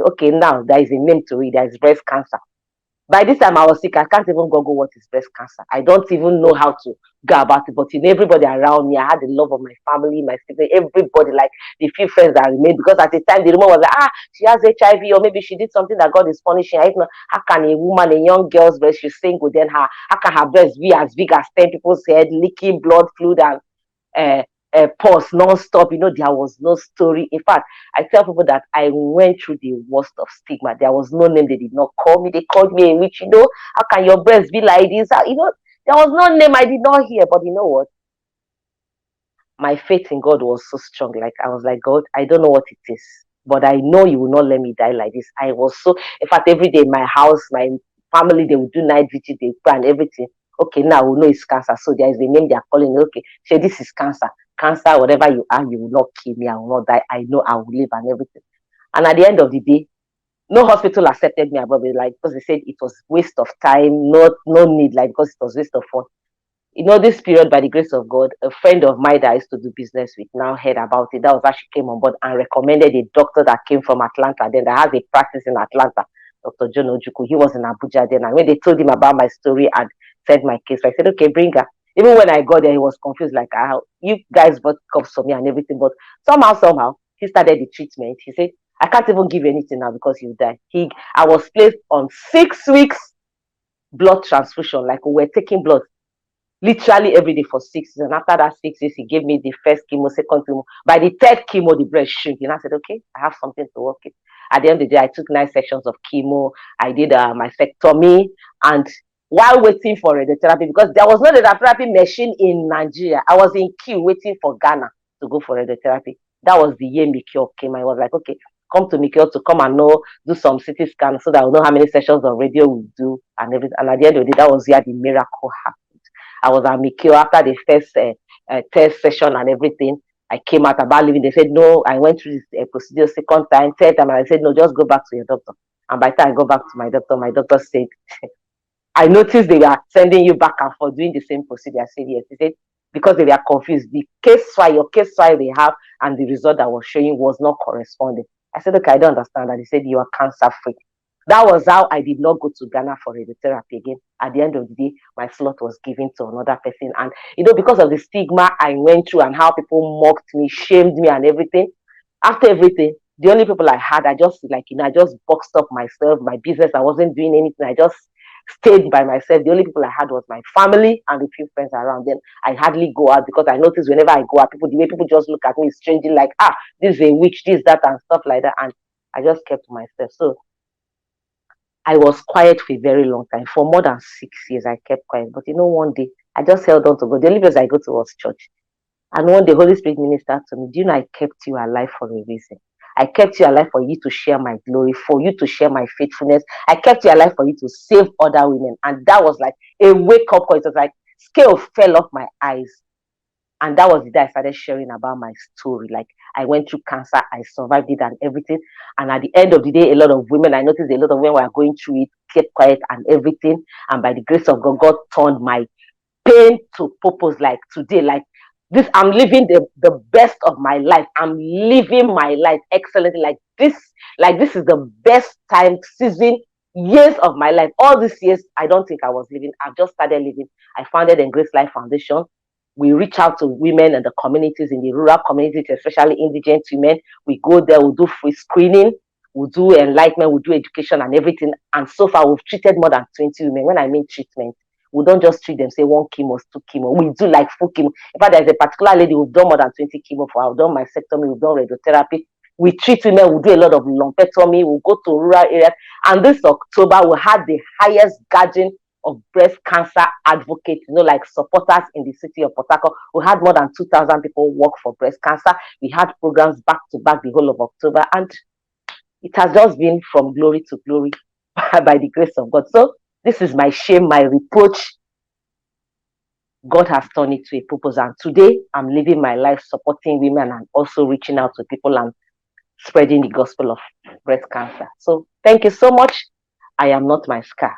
Okay, now there is a name to it. There is breast cancer. By this time I was sick. I can't even Google what is breast cancer. I don't even know how to go about it. But everybody around me, I had the love of my family, my siblings, everybody, like the few friends that remained. Because at the time, the rumor was like, she has HIV, or maybe she did something that God is punishing her. If not, how can a woman, a young girl's breast, she's single, then how can her breast be as big as 10 people's head, leaking blood, fluid, and pause non-stop? There was no story. In fact, I tell people that I went through the worst of stigma. There was no name they did not call me. They called me a witch. How can your breast be like this? There was no name I did not hear. But you know what? My faith in God was so strong. Like, I was like, God, I don't know what it is, but I know you will not let me die like this. I was so, in fact, every day in my house, my family, they would do night vigil, they pray and everything. Okay, now we know it's cancer. So there is a name they are calling. Okay, say this is cancer. Cancer, whatever you are, you will not kill me. I will not die. I know I will live and everything. And at the end of the day, no hospital accepted me above it, like, because they said it was waste of time, no need, like, because it was waste of fun. This period, by the grace of God, a friend of mine that I used to do business with now heard about it. That was how she came on board and recommended a doctor that came from Atlanta, then that has a practice in Atlanta, Dr. John Ojuku. He was in Abuja then. And when they told him about my story and said my case, I said, okay, bring her. Even when I got there, he was confused, like, you guys bought cups for me and everything. But somehow, he started the treatment. He said, I can't even give you anything now because you die. I was placed on 6 weeks blood transfusion, like we were taking blood literally every day for 6 weeks. And after that 6 weeks, he gave me the first chemo, second chemo. By the third chemo, the breast shrink. And I said, okay, I have something to work with. At the end of the day, I took 9 sections of chemo. I did my mastectomy. And while waiting for radiotherapy, because there was no radiotherapy machine in Nigeria, I was in queue waiting for Ghana to go for radiotherapy. That was the year Mikio came. I was like, okay, come to Mikio to come and do some CT scan so that I will know how many sessions of radio we do and everything. And at the end of the day, that was where the miracle happened. I was at Mikio after the first test session and everything. I came out about leaving. They said, no, I went through this procedure second time, third time. And I said, no, just go back to your doctor. And by the time I go back to my doctor said, I noticed they were sending you back and forth doing the same procedure. I said, yes. He said, because they were confused. Your case file they have and the result that was showing was not corresponding. I said, okay, I don't understand that. He said, you are cancer free. That was how I did not go to Ghana for radiotherapy again. At the end of the day, my slot was given to another person. And, because of the stigma I went through and how people mocked me, shamed me and everything, after everything, the only people I had, I just boxed up myself, my business. I wasn't doing anything. I just stayed by myself. The only people I had was my family and a few friends around. Then I hardly go out because I noticed whenever I go out, the way people just look at me strangely, like, this is a witch, this, that, and stuff like that. And I just kept to myself. So I was quiet for a very long time. For more than 6 years, I kept quiet. But one day, I just held on to God. The only place I go to was church. And one day, Holy Spirit ministered to me. Do you know I kept you alive for a reason? I kept you alive for you to share my glory, for you to share my faithfulness. I kept you alive for you to save other women. And that was like a wake-up call. It was like scale fell off my eyes. And that was the day I started sharing about my story. Like, I went through cancer, I survived it and everything. And at the end of the day, I noticed a lot of women were going through it, kept quiet and everything. And by the grace of God, God turned my pain to purpose. Like today, like this, I'm living the best of my life. I'm living my life excellently. Like this is the best time, season, years of my life. All these years, I don't think I was living. I've just started living. I founded EngraceDLife Foundation. We reach out to women and the communities in the rural communities, especially indigent women. We go there, we do free screening, we do enlightenment, we do education and everything. And so far, we've treated more than 20 women. When I mean treatment, we don't just treat them, say 1 chemo, 2 chemo. We do like full chemo. In fact, there's a particular lady we've done more than 20 chemo for. I've done mastectomy, we've done radiotherapy. We treat women, we do a lot of lumpectomy, we go to rural areas. And this October, we had the highest gathering of breast cancer advocates, like supporters in the city of Port Harcourt. We had more than 2,000 people work for breast cancer. We had programs back to back the whole of October, and it has just been from glory to glory by the grace of God. So this is my shame, my reproach. God has turned it to a purpose, and today I'm living my life supporting women and also reaching out to people and spreading the gospel of breast cancer. So thank you so much. I am not my scar.